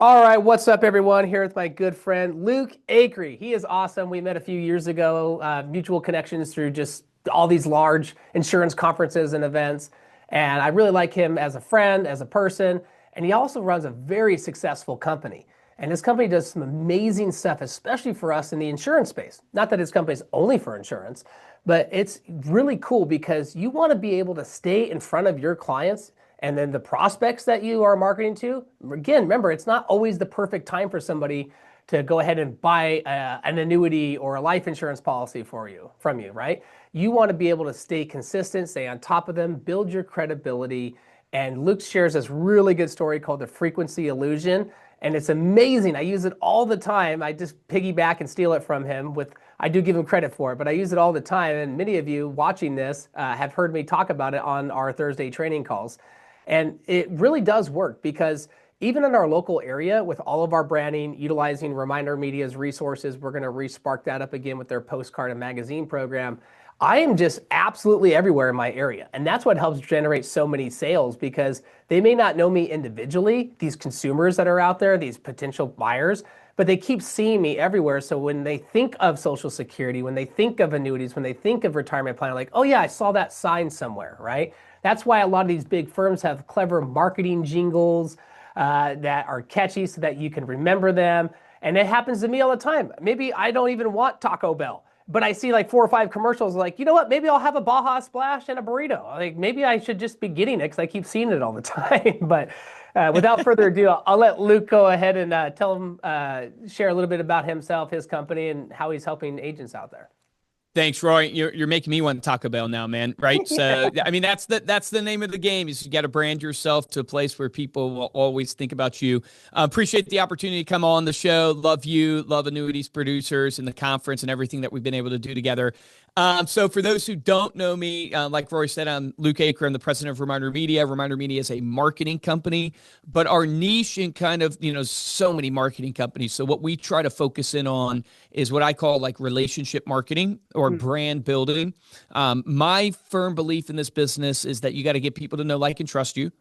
All right, what's up, everyone? Here with my good friend Luke Acree. He is awesome. We met a few years ago, mutual connections through just all these large insurance conferences and events. And I really like him as a friend, as a person. And he also runs a very successful company. And his company does some amazing stuff, especially for us in the insurance space. Not that his company is only for insurance, but it's really cool because you want to be able to stay in front of your clients and then the prospects that you are marketing to. Again, remember, it's not always the perfect time for somebody to go ahead and buy an annuity or a life insurance policy from you, right? You want to be able to stay consistent, stay on top of them, build your credibility. And Luke shares this really good story called the frequency illusion. And it's amazing. I use it all the time. I just piggyback and steal it from him I do give him credit for it, but I use it all the time. And many of you watching this have heard me talk about it on our Thursday training calls. And it really does work because even in our local area, with all of our branding, utilizing Reminder Media's resources, we're going to re-spark that up again with their postcard and magazine program. I am just absolutely everywhere in my area. And that's what helps generate so many sales because they may not know me individually, these consumers that are out there, these potential buyers, but they keep seeing me everywhere. So when they think of Social Security, when they think of annuities, when they think of retirement plan, like, oh yeah, I saw that sign somewhere, right? That's why a lot of these big firms have clever marketing jingles that are catchy so that you can remember them. And it happens to me all the time. Maybe I don't even want Taco Bell, but I see like 4 or 5 commercials like, you know what, maybe I'll have a Baja Splash and a burrito. Like maybe I should just be getting it because I keep seeing it all the time. But without further ado, I'll let Luke go ahead and tell him, share a little bit about himself, his company, and how he's helping agents out there. Thanks, Roy. You're making me want Taco Bell now, man. Right? So, I mean, that's the name of the game. Is you got to brand yourself to a place where people will always think about you. Appreciate the opportunity to come on the show. Love you. Love Annuities producers and the conference and everything that we've been able to do together. So for those who don't know me, like Roy said, I'm Luke Acree. I'm the president of Reminder Media. Reminder Media is a marketing company, but our niche in kind of, so many marketing companies. So what we try to focus in on is what I call like relationship marketing or brand building. My firm belief in this business is that you got to get people to know, like, and trust you.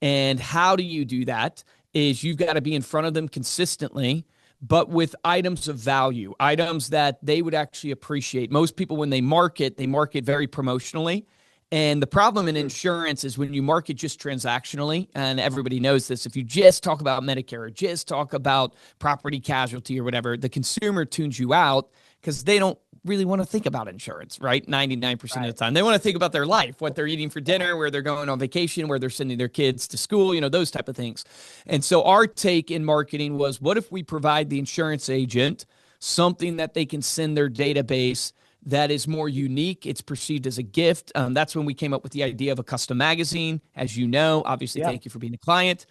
And how do you do that is you've got to be in front of them consistently, but with items of value, items that they would actually appreciate. Most people, when they market very promotionally. And the problem in insurance is when you market just transactionally, and everybody knows this, if you just talk about Medicare or just talk about property casualty or whatever, the consumer tunes you out because they don't really want to think about insurance, right? 99% of the time. They want to think about their life, what they're eating for dinner, where they're going on vacation, where they're sending their kids to school, those type of things. And so our take in marketing was, what if we provide the insurance agent something that they can send their database that is more unique? It's perceived as a gift. That's when we came up with the idea of a custom magazine. As you know, obviously, Thank you for being a client.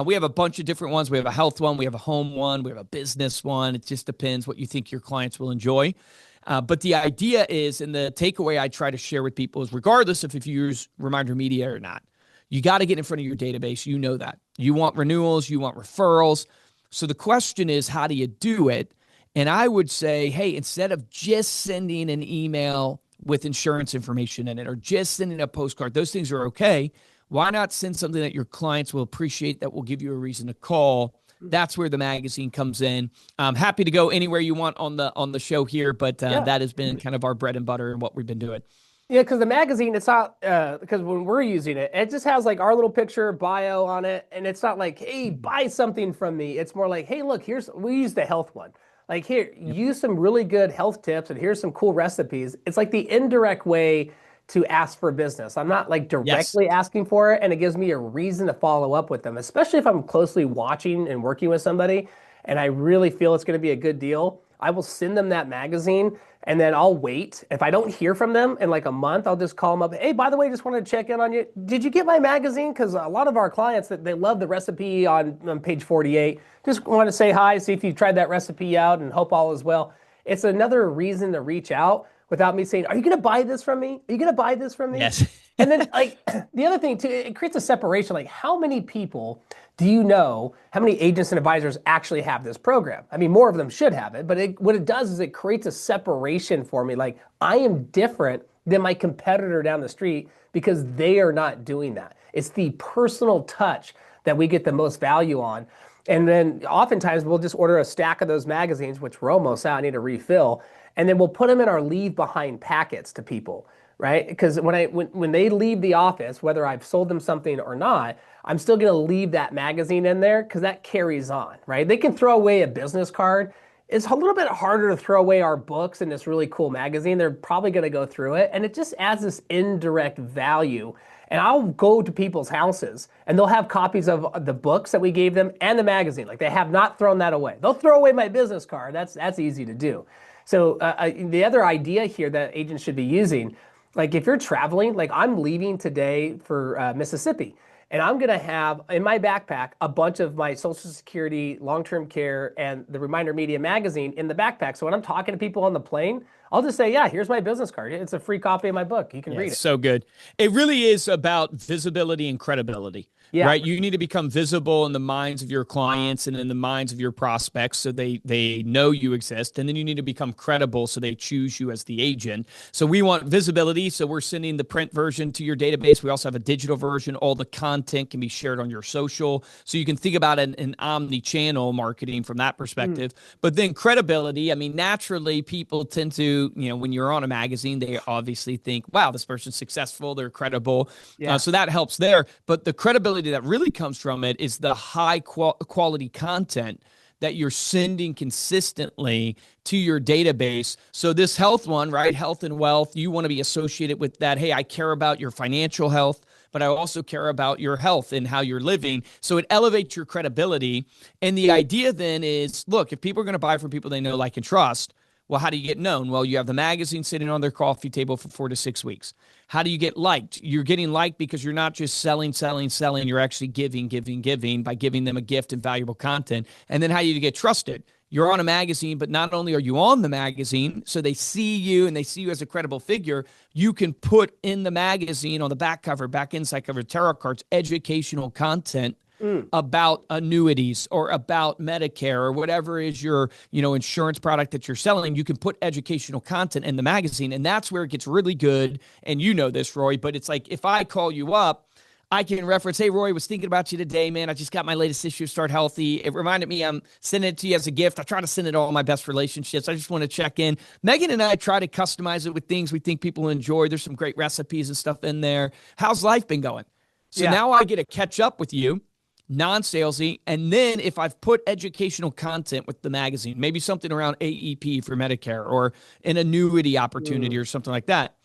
We have a bunch of different ones. We have a health one, we have a home one, we have a business one. It just depends what you think your clients will enjoy. But the idea is, and the takeaway I try to share with people is, regardless if you use Reminder Media or not, you got to get in front of your database. You know that. You want renewals, you want referrals. So the question is, how do you do it? And I would say, hey, instead of just sending an email with insurance information in it or just sending a postcard, those things are okay. Why not send something that your clients will appreciate, that will give you a reason to call? That's where the magazine comes in. I'm happy to go anywhere you want on the show here, but that has been kind of our bread and butter and what we've been doing. Yeah, because the magazine, it's not, because when we're using it, it just has like our little picture bio on it. And it's not like, hey, buy something from me. It's more like, hey, look, we use the health one. Like, here, use some really good health tips and here's some cool recipes. It's like the indirect way to ask for business. I'm not like directly asking for it, and it gives me a reason to follow up with them, especially if I'm closely watching and working with somebody and I really feel it's going to be a good deal. I will send them that magazine and then I'll wait. If I don't hear from them in like a month, I'll just call them up. Hey, by the way, just wanted to check in on you. Did you get my magazine? Because a lot of our clients, they love the recipe on page 48. Just want to say hi, see if you tried that recipe out, and hope all is well. It's another reason to reach out without me saying, are you going to buy this from me? Are you going to buy this from me? Yes. And then like the other thing too, it creates a separation. Like, how many people do you know, how many agents and advisors actually have this program? I mean, more of them should have it, but what it does is it creates a separation for me. Like, I am different than my competitor down the street because they are not doing that. It's the personal touch that we get the most value on. And then oftentimes we'll just order a stack of those magazines, which we're almost out, I need a refill. And then we'll put them in our leave behind packets to people, right? Because when they leave the office, whether I've sold them something or not, I'm still going to leave that magazine in there because that carries on, right? They can throw away a business card. It's a little bit harder to throw away our books in this really cool magazine. They're probably going to go through it, and it just adds this indirect value. And I'll go to people's houses and they'll have copies of the books that we gave them and the magazine. Like they have not thrown that away. They'll throw away my business card. That's easy to do. So the other idea here that agents should be using, like if you're traveling, like I'm leaving today for Mississippi, and I'm gonna have in my backpack a bunch of my Social Security, long-term care, and the Reminder Media magazine in the backpack. So when I'm talking to people on the plane, I'll just say, yeah, here's my business card. It's a free copy of my book. You can read it. So good. It really is about visibility and credibility, right? You need to become visible in the minds of your clients and in the minds of your prospects so they know you exist. And then you need to become credible so they choose you as the agent. So we want visibility. So we're sending the print version to your database. We also have a digital version. All the content can be shared on your social. So you can think about an omni-channel marketing from that perspective. But then credibility, I mean, naturally people tend to, when you're on a magazine, they obviously think, wow, this person's successful, they're credible. So that helps there. But the credibility that really comes from it is the high quality content that you're sending consistently to your database. So this health one, right? Health and wealth, you want to be associated with that. Hey, I care about your financial health, but I also care about your health and how you're living. So it elevates your credibility. And the idea then is, look, if people are going to buy from people they know, like, and trust, well, how do you get known? Well, you have the magazine sitting on their coffee table for 4 to 6 weeks. How do you get liked? You're getting liked because you're not just selling. You're actually giving by giving them a gift and valuable content. And then how do you get trusted? You're on a magazine, but not only are you on the magazine, so they see you and they see you as a credible figure, you can put in the magazine on the back cover, back inside cover, tarot cards, educational content about annuities or about Medicare or whatever is your, insurance product that you're selling. You can put educational content in the magazine, and that's where it gets really good. And you know this, Roy, but it's like if I call you up, I can reference, hey, Roy, was thinking about you today, man. I just got my latest issue of Start Healthy. It reminded me I'm sending it to you as a gift. I try to send it to all my best relationships. I just want to check in. Megan and I try to customize it with things we think people enjoy. There's some great recipes and stuff in there. How's life been going? So now I get to catch up with you, non-salesy. And then if I've put educational content with the magazine, maybe something around AEP for Medicare or an annuity opportunity or something like that,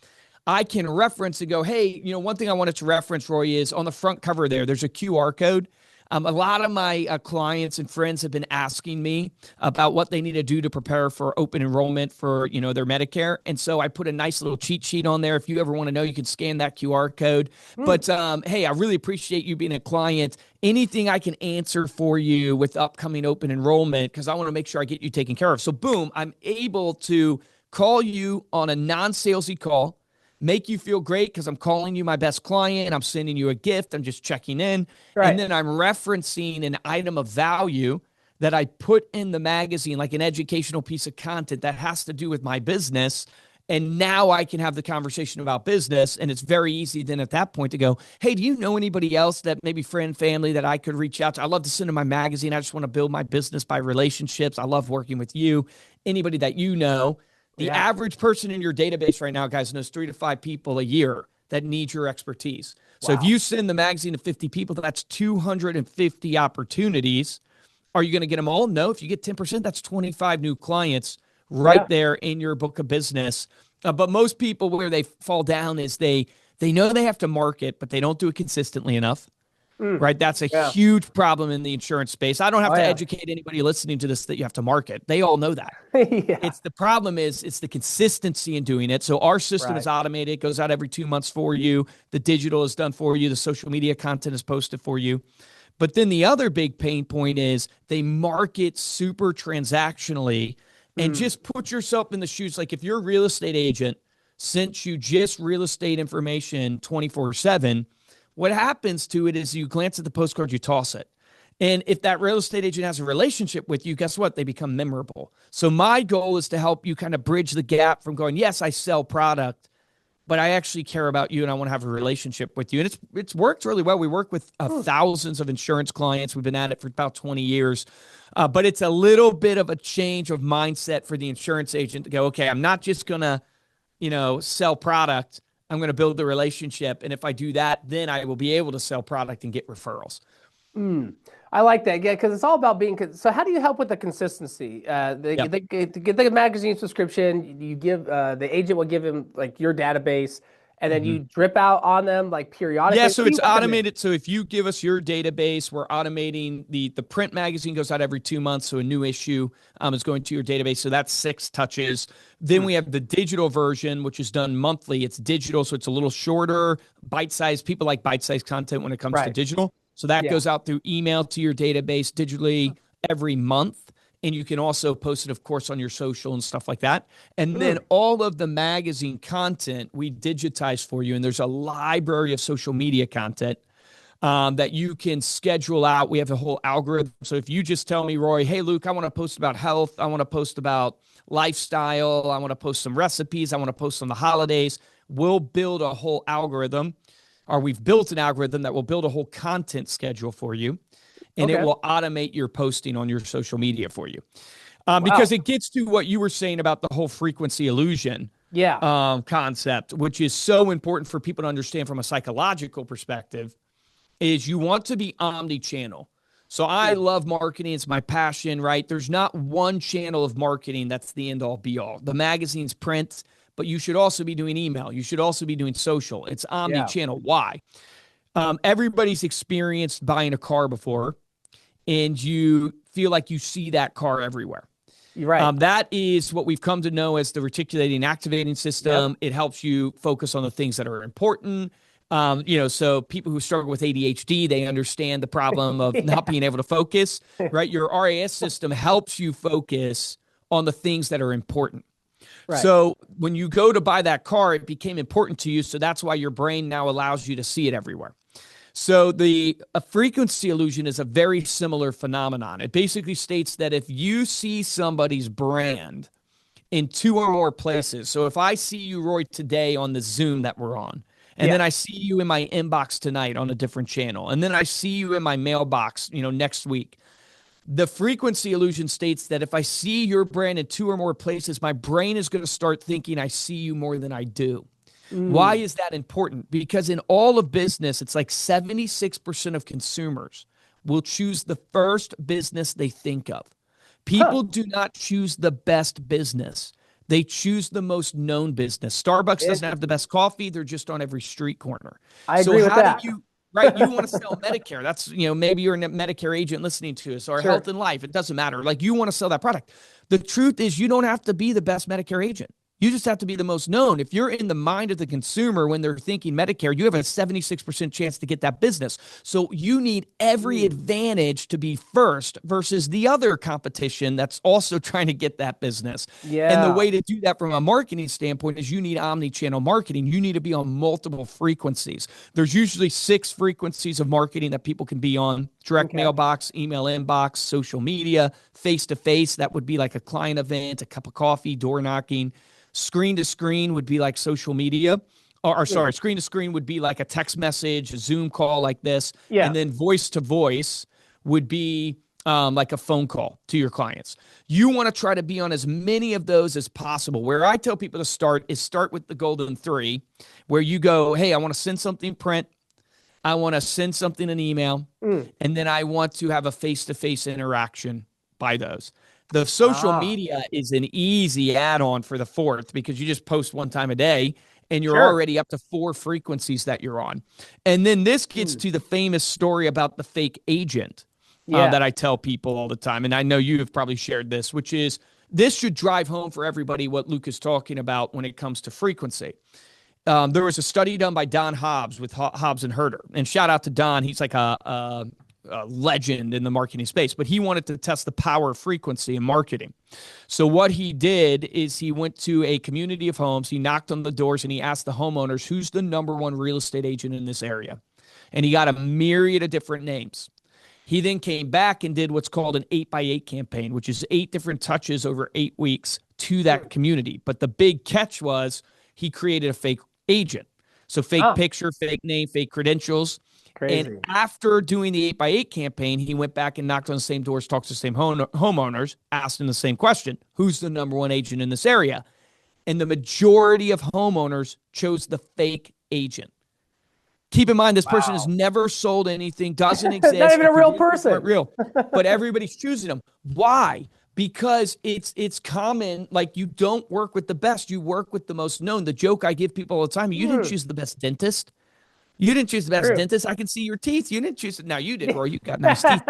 I can reference and go, hey, one thing I wanted to reference, Roy, is on the front cover there's a QR code. A lot of my clients and friends have been asking me about what they need to do to prepare for open enrollment for, their Medicare. And so I put a nice little cheat sheet on there. If you ever want to know, you can scan that QR code. But hey, I really appreciate you being a client. Anything I can answer for you with upcoming open enrollment, because I want to make sure I get you taken care of. So boom, I'm able to call you on a non-salesy call, make you feel great because I'm calling you my best client. I'm sending you a gift. I'm just checking in. Right. And then I'm referencing an item of value that I put in the magazine, like an educational piece of content that has to do with my business. And now I can have the conversation about business. And it's very easy then at that point to go, hey, do you know anybody else that maybe friend, family that I could reach out to? I love to send them my magazine. I just want to build my business by relationships. I love working with you. Anybody that you know. The average person in your database right now, guys, knows 3 to 5 people a year that need your expertise. So if you send the magazine to 50 people, that's 250 opportunities. Are you going to get them all? No. If you get 10%, that's 25 new clients right there in your book of business. But most people, where they fall down is they know they have to market, but they don't do it consistently enough. Right. That's a huge problem in the insurance space. I don't have to educate anybody listening to this that you have to market. They all know that. It's the problem is it's the consistency in doing it. So our system is automated. It goes out every 2 months for you. The digital is done for you. The social media content is posted for you. But then the other big pain point is they market super transactionally and just put yourself in the shoes. Like if you're a real estate agent, sent you just real estate information 24/7, what happens to it is you glance at the postcard, you toss it. And if that real estate agent has a relationship with you, guess what? They become memorable. So my goal is to help you kind of bridge the gap from going, yes, I sell product, but I actually care about you and I want to have a relationship with you. And it's worked really well. We work with thousands of insurance clients. We've been at it for about 20 years. But it's a little bit of a change of mindset for the insurance agent to go, okay, I'm not just going to, sell product. I'm going to build the relationship. And if I do that, then I will be able to sell product and get referrals. Mm. I like that. Yeah, because it's all about being. So, how do you help with the consistency? Yep. To get the magazine subscription, you give the agent will give him like your database, and then you drip out on them like Yeah, periodically. so What do you it's recommend? automated. So if you give us your database, we're automating the print magazine goes out every 2 months. So a new issue is going to your database. So that's 6 touches. Then Mm. we have the digital version, which is done monthly. It's digital, so it's a little shorter, bite-sized. People like bite-sized content when it comes to Right. digital. So that Yeah. goes out through email to your database digitally every month. And you can also post it, of course, on your social and stuff like that. And then Mm. all of the magazine content we digitize for you. And there's a library of social media content that you can schedule out. We have a whole algorithm. So if you just tell me, Roy, hey, Luke, I want to post about health. I want to post about lifestyle. I want to post some recipes. I want to post on the holidays. We'll build a whole algorithm, or we've built an algorithm that will build a whole content schedule for you, and it Okay. will automate your posting on your social media for you. Because Wow. it gets to what you were saying about the whole frequency illusion Yeah. concept, which is so important for people to understand from a psychological perspective, is you want to be omni-channel. So I Mm. love marketing. It's my passion, right? There's not one channel of marketing that's the end all be all. The magazine's print, but you should also be doing email. You should also be doing social. It's Yeah. omni-channel. Why? Everybody's experienced buying a car before, and you feel like you see that car everywhere. You're right. That is what we've come to know as the reticulating activating Yep. system. It helps you focus on the things that are important. So people who struggle with ADHD, they understand the problem of Yeah. not being able to focus, right? Your RAS system helps you focus on the things that are important. Right. So when you go to buy that car, it became important to you. So that's why your brain now allows you to see it everywhere. So a frequency illusion is a very similar phenomenon. It basically states that if you see somebody's brand in two or more places, so if I see you, Roy, today on the Zoom that we're on, and Yeah. then I see you in my inbox tonight on a different channel, and then I see you in my mailbox, next week, the frequency illusion states that if I see your brand in two or more places, my brain is going to start thinking I see you more than I do. Why Mm. is that important? Because in all of business, it's like 76% of consumers will choose the first business they think of. Huh. People do not choose the best business. They choose the most known business. Starbucks doesn't have the Interesting. best coffee. They're just on every street corner. I So agree with how do that. you, right? You want to sell Medicare. That's, maybe you're a Medicare agent listening to us, or Sure. health and life. It doesn't matter. Like, you want to sell that product. The truth is, you don't have to be the best Medicare agent. You just have to be the most known. If you're in the mind of the consumer when they're thinking Medicare, you have a 76% chance to get that business. So you need every Mm. advantage to be first versus the other competition that's also trying to get that business. And the Yeah. way to do that from a marketing standpoint is you need omni-channel marketing. You need to be on multiple frequencies. There's usually 6 frequencies of marketing that people can be on: direct Okay. mailbox, email inbox, social media, face-to-face. That would be like a client event, a cup of coffee, door knocking. Screen to screen would be like social media. Or Mm. sorry, screen to screen would be like a text message, a Zoom call like this. Yeah. And then voice to voice would be like a phone call to your clients. You want to try to be on as many of those as possible. Where I tell people to start with the golden three, where you go, hey, I want to send something print, I want to send something an email, Mm. and then I want to have a face-to-face interaction by those. The social Ah. media is an easy add-on for the fourth, because you just post one time a day and you're Sure. already up to 4 frequencies that you're on. And then this gets Mm. to the famous story about the fake agent Yeah. that I tell people all the time. And I know you have probably shared this, which is, this should drive home for everybody what Luke is talking about when it comes to frequency. There was a study done by Don Hobbs with Hobbs and Herder, and shout out to Don. He's like a legend in the marketing space, but he wanted to test the power of frequency in marketing. So what he did is he went to a community of homes. He knocked on the doors and he asked the homeowners, who's the number one real estate agent in this area? And he got a myriad of different names. He then came back and did what's called an 8x8 campaign, which is 8 different touches over 8 weeks to Mm. that community. But the big catch was he created a fake agent. So fake Ah, picture, fake name, fake credentials. And crazy. after doing the 8x8 campaign, he went back and knocked on the same doors, talked to the same homeowners, asked them the same question: who's the number one agent in this area? And the majority of homeowners chose the fake agent. Keep in mind, this person has Wow. never sold anything, doesn't Not exist. even The a real credentials aren't person. real, but everybody's choosing them. Why? Because it's common. Like, you don't work with the best, you work with the most known. The joke I give people all the time: you didn't Hmm, choose the best dentist. You didn't choose the best true. dentist. I can see your teeth. You didn't choose it. Now you did, Roy. You got nice teeth.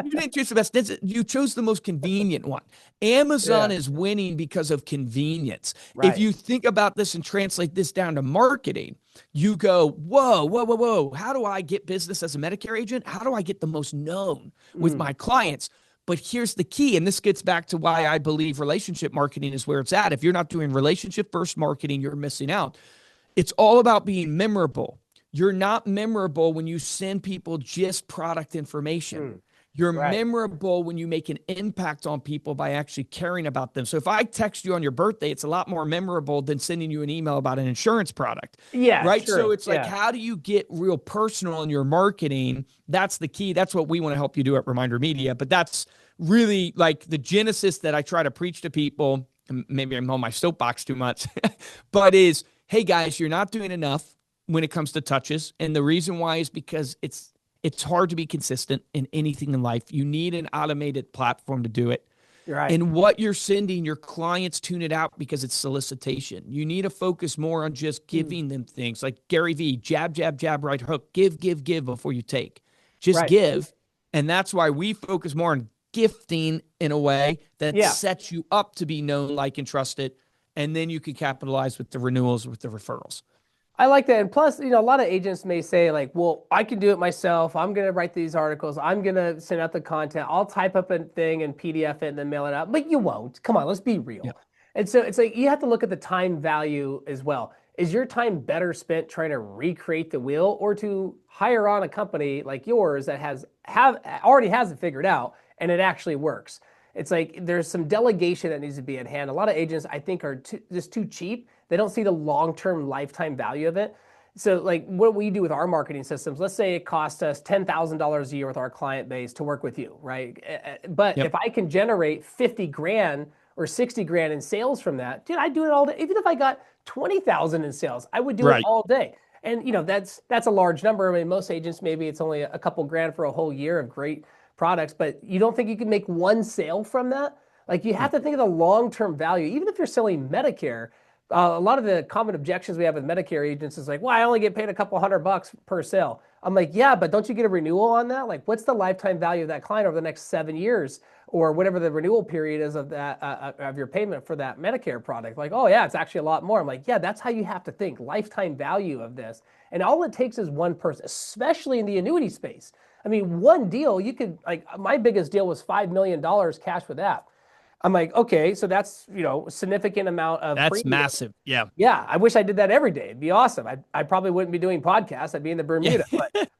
You didn't choose the best dentist. You chose the most convenient one. Amazon Yeah, is winning because of convenience. If right. you think about this and translate this down to marketing, you go, whoa, whoa, whoa, whoa. How do I get business as a Medicare agent? How do I get the most known with Mm, my clients? But here's the key, and this gets back to why I believe relationship marketing is where it's at. If you're not doing relationship first marketing, you're missing out. It's all about being memorable. You're not memorable when you send people just product information. mm, You're right. memorable when you make an impact on people by actually caring about them. So if I text you on your birthday, it's a lot more memorable than sending you an email about an insurance product, Yeah, right? So true. it's like, Yeah. how do you get real personal in your marketing? That's the key. That's what we want to help you do at Reminder Media. But that's really like the genesis that I try to preach to people. Maybe I'm on my soapbox too much, but is, hey guys, you're not doing enough when it comes to touches. And the reason why is because it's hard to be consistent in anything in life. You need an automated platform to do it. You're right. And what you're sending, your clients tune it out because it's solicitation. You need to focus more on just Mm, giving them things like Gary Vee: jab, jab, jab, right hook, give, give, give before you take. Just right. give. And that's why we focus more on gifting in a way that Yeah. sets you up to be known, like, and trusted. And then you can capitalize with the renewals, with the referrals. I like that. And plus, a lot of agents may say, like, well, I can do it myself. I'm going to write these articles. I'm going to send out the content. I'll type up a thing and PDF it and then mail it out. But you won't. Come on, let's be Yeah. real. And so it's like you have to look at the time value as well. Is your time better spent trying to recreate the wheel, or to hire on a company like yours that already has it figured out and it actually works? It's like there's some delegation that needs to be at hand. A lot of agents, I think, are just too cheap. They don't see the long-term lifetime value of it. So, like what we do with our marketing systems, let's say it costs us $10,000 a year with our client base to work with you, right? But Yep. if I can generate 50 grand or 60 grand in sales from that, dude, I do it all day. Even if I got 20,000 in sales, I would do it Right. all day. And that's a large number. I mean, most agents, maybe it's only a couple grand for a whole year of great products, but you don't think you can make one sale from that? Like, you have to think of the long-term value. Even if you're selling Medicare, a lot of the common objections we have with Medicare agents is like, well, I only get paid a couple $100 per sale. I'm like, yeah, but don't you get a renewal on that? Like, what's the lifetime value of that client over the next 7 years, or whatever the renewal period is of that of your payment for that Medicare product? Like, oh yeah, it's actually a lot more. I'm like, yeah, that's how you have to think, lifetime value of this. And all it takes is one person, especially in the annuity space. I mean, one deal, you could, like, my biggest deal was $5 million cash with that. I'm like, okay, so that's, a significant amount of That's premium. massive. Yeah. Yeah, I wish I did that every day. It'd be awesome. I probably wouldn't be doing podcasts. I'd be in the Yeah. Bermuda. But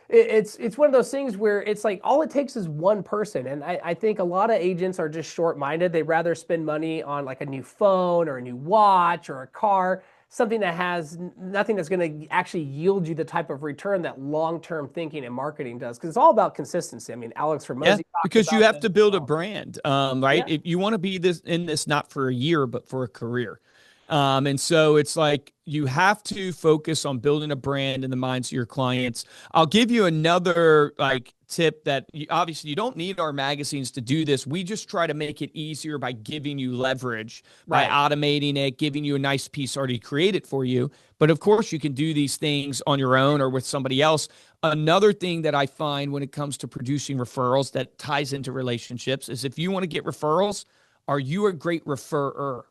it's one of those things where it's like all it takes is one person. And I think a lot of agents are just short-minded. They rather spend money on like a new phone or a new watch or a car, something that has nothing that's going to actually yield you the type of return that long-term thinking and marketing does. Because it's all about consistency. I mean, Alex Yeah, Ramosi talks because you about have this to as build a well. brand, right? Yeah. If you want to be this in this not for a year, but for a career. And so it's like you have to focus on building a brand in the minds of your clients. I'll give you another like tip that obviously you don't need our magazines to do this. We just try to make it easier by giving you leverage, by Right. automating it, giving you a nice piece already created for you. But of course, you can do these things on your own or with somebody else. Another thing that I find when it comes to producing referrals that ties into relationships is, if you want to get referrals, are you a great referrer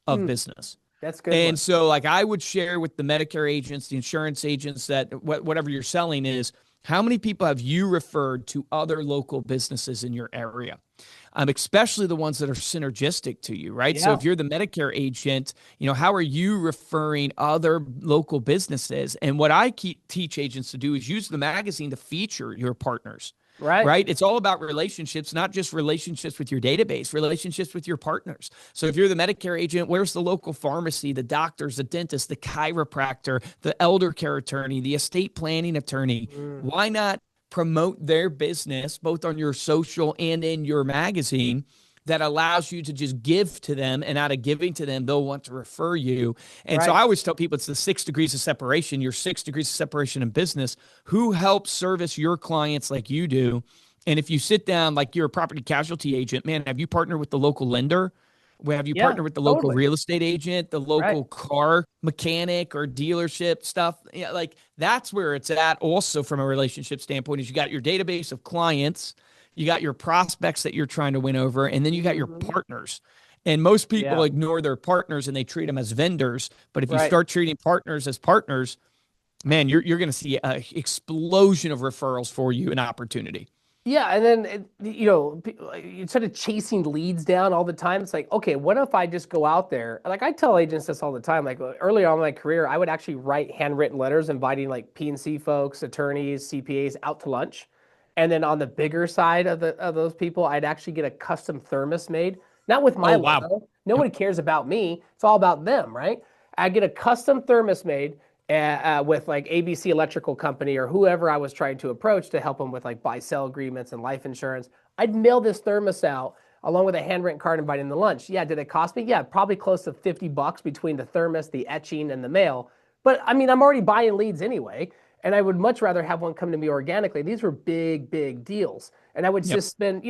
of Mm, business? that's a good one. And so, like, I would share with the Medicare agents, the insurance agents, that whatever you're selling is, how many people have you referred to other local businesses in your area? Especially the ones that are synergistic to you, right? So Yeah. if you're the Medicare agent, how are you referring other local businesses? And what I teach agents to do is use the magazine to feature your partners. Right. right? It's all about relationships, not just relationships with your database, relationships with your partners. So if you're the Medicare agent, where's the local pharmacy, the doctors, the dentist, the chiropractor, the elder care attorney, the estate planning attorney? Mm, Why not promote their business both on your social and in your magazine that allows you to just give to them, and out of giving to them, they'll want to refer you. And so right. I always tell people it's the 6 degrees of separation, your 6 degrees of separation in business. Who helps service your clients like you do? And if you sit down like you're a property casualty agent, man, have you partnered with the local lender? Have you Yeah, partnered with the local totally. real estate agent, the Right. local car mechanic or dealership stuff? Yeah, like that's where it's at also from a relationship standpoint is you got your database of clients, you got your prospects that you're trying to win over, and then you got your Mhm. partners. And most people Yeah. ignore their partners and they treat them as vendors. But if you Right. start treating partners as partners, man, you're going to see an explosion of referrals for you and opportunity. Yeah, and then instead of chasing leads down all the time, it's like, okay, what if I just go out there? Like I tell agents this all the time. Like early on in my career, I would actually write handwritten letters inviting like P&C folks, attorneys, CPAs out to lunch. And then on the bigger side of those people, I'd actually get a custom thermos made, not with my Oh, wow. logo. No Yep. one cares about me. It's all about them, right? I get a custom thermos made with like ABC Electrical Company or whoever I was trying to approach to help them with like buy sell agreements and life insurance. I'd mail this thermos out along with a handwritten card inviting the lunch. Yeah, did it cost me? Yeah, probably close to $50 between the thermos, the etching, and the mail. But I mean, I'm already buying leads anyway, and I would much rather have one come to me organically. These were big, big deals, and I would Yep. just spend,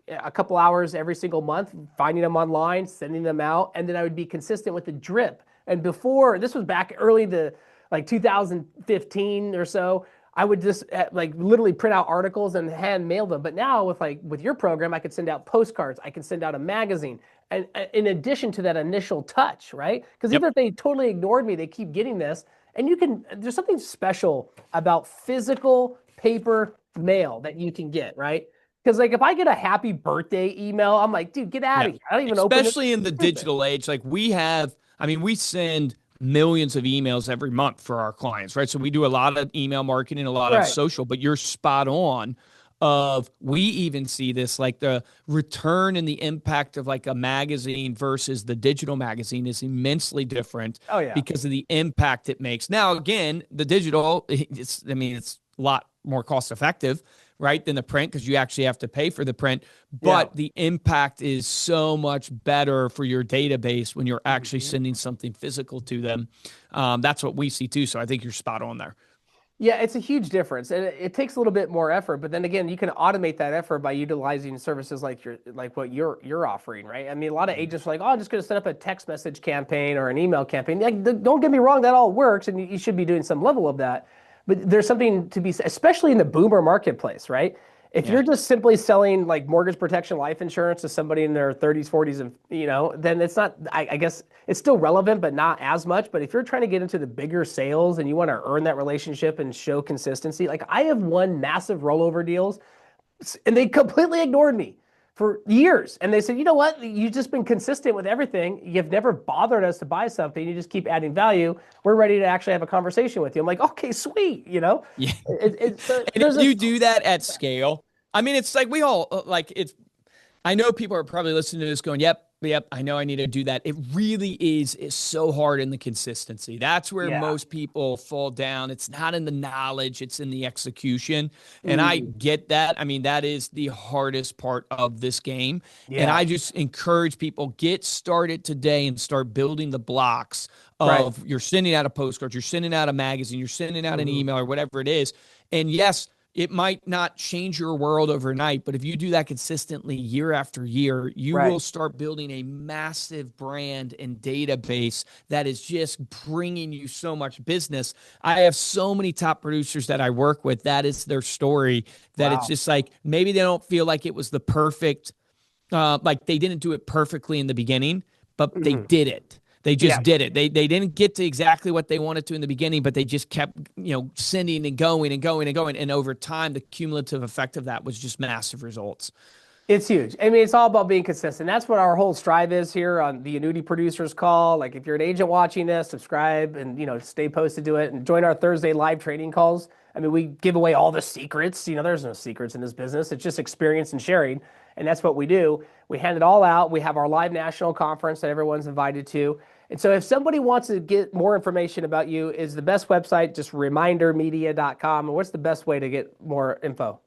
a couple hours every single month finding them online, sending them out, and then I would be consistent with the drip. And before, this was back early to like 2015 or so, I would just like literally print out articles and hand mail them. But now with your program, I could send out postcards. I can send out a magazine. And in addition to that initial touch, right? Because Yep. even if they totally ignored me, they keep getting this. And there's something special about physical paper mail that you can get, right? Because like if I get a happy birthday email, I'm like, dude, get out Yeah. of here. I don't even open it. Especially in the Stupid. digital age, like we have, I mean, we send millions of emails every month for our clients, right? So we do a lot of email marketing, a lot of Right. social, but you're spot on of we even see this like the return and the impact of like a magazine versus the digital magazine is immensely different Oh yeah. because of the impact it makes. Now, again, the digital, it's I mean, it's a lot more cost effective, right, than the print because you actually have to pay for the print. Yeah. But the impact is so much better for your database when you're actually Mhm. sending something physical to them. That's what we see too. So I think you're spot on there. Yeah, it's a huge difference, and it takes a little bit more effort. But then again, you can automate that effort by utilizing services like what you're offering, right? I mean, a lot of agents are like, "Oh, I'm just going to set up a text message campaign or an email campaign." Like, don't get me wrong, that all works, and you should be doing some level of that. But there's something to be, especially in the boomer marketplace, right? If Yeah. you're just simply selling like mortgage protection, life insurance to somebody in their 30s, 40s, and then it's not. I guess it's still relevant, but not as much. But if you're trying to get into the bigger sales and you want to earn that relationship and show consistency, like I have won massive rollover deals and they completely ignored me for years. And they said, you know what? You've just been consistent with everything. You've never bothered us to buy something. You just keep adding value. We're ready to actually have a conversation with you. I'm like, okay, sweet. Yeah. So And if there's you this, do that at scale, I mean, it's like we all like it's I know people are probably listening to this going, yep, yep, I know I need to do that. It really is so hard in the consistency. That's where yeah. most people fall down. It's not in the knowledge, it's in the execution. And I Mm, get that. I mean, that is the hardest part of this game. And yeah. I just encourage people get started today and start building the blocks Right. of you're sending out a postcard, you're sending out a magazine, you're sending out an Hmm. email or whatever it is. And yes, it might not change your world overnight, but if you do that consistently year after year, you Right. will start building a massive brand and database that is just bringing you so much business. I have so many top producers that I work with. That is their story, that it's Wow. just like maybe they don't feel like it was the perfect like they didn't do it perfectly in the beginning, but they Hmm. did it. They Yeah. just did it. They didn't get to exactly what they wanted to in the beginning, but they just kept, sending and going and going and going. And over time, the cumulative effect of that was just massive results. It's huge. I mean, it's all about being consistent. That's what our whole strive is here on the Annuity Producers Call. Like, if you're an agent watching this, subscribe and stay posted to it, and join our Thursday live training calls. I mean, we give away all the secrets. There's no secrets in this business. It's just experience and sharing. And that's what we do. We hand it all out. We have our live national conference that everyone's invited to. And so if somebody wants to get more information about you, is the best website just remindermedia.com? And what's the best way to get more info?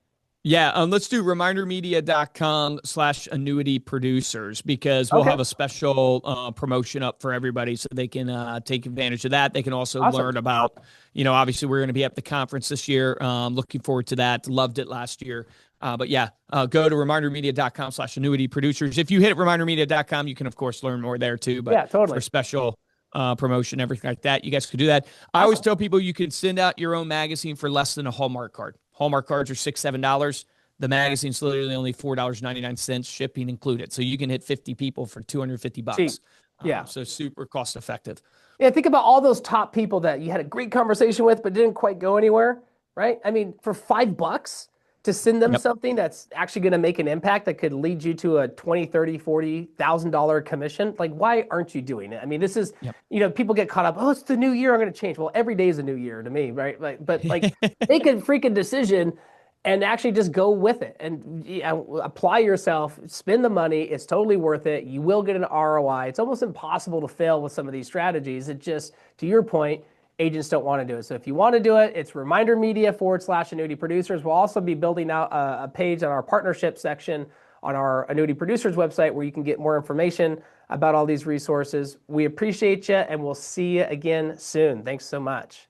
Yeah, let's do remindermedia.com/annuity producers because we'll Okay, have a special promotion up for everybody so they can take advantage of that. They can also awesome. learn about, obviously we're going to be at the conference this year. Looking forward to that. Loved it last year. But yeah, go to remindermedia.com/annuity producers. If you hit remindermedia.com, you can, of course, learn more there too. But Yeah, for totally. special promotion, everything like that, you guys could do that. I always Awesome. tell people you can send out your own magazine for less than a Hallmark card. Hallmark cards are $6, $7. The magazine's literally only $4.99, shipping included. So you can hit 50 people for 250 Cheap. bucks. Yeah. So super cost effective. Yeah, think about all those top people that you had a great conversation with, but didn't quite go anywhere, right? I mean, for $5 to send them Yep. something that's actually going to make an impact that could lead you to a 20, 30, $40,000 commission. Like, why aren't you doing it? I mean, this is, Yep. people get caught up. Oh, it's the new year. I'm going to change. Well, every day is a new year to me, right? But make a freaking decision and actually just go with it and apply yourself, spend the money. It's totally worth it. You will get an ROI. It's almost impossible to fail with some of these strategies. It just, to your point, agents don't want to do it. So if you want to do it, it's Reminder Media/annuity producers. We'll also be building out a page on our partnership section on our annuity producers website where you can get more information about all these resources. We appreciate you and we'll see you again soon. Thanks so much.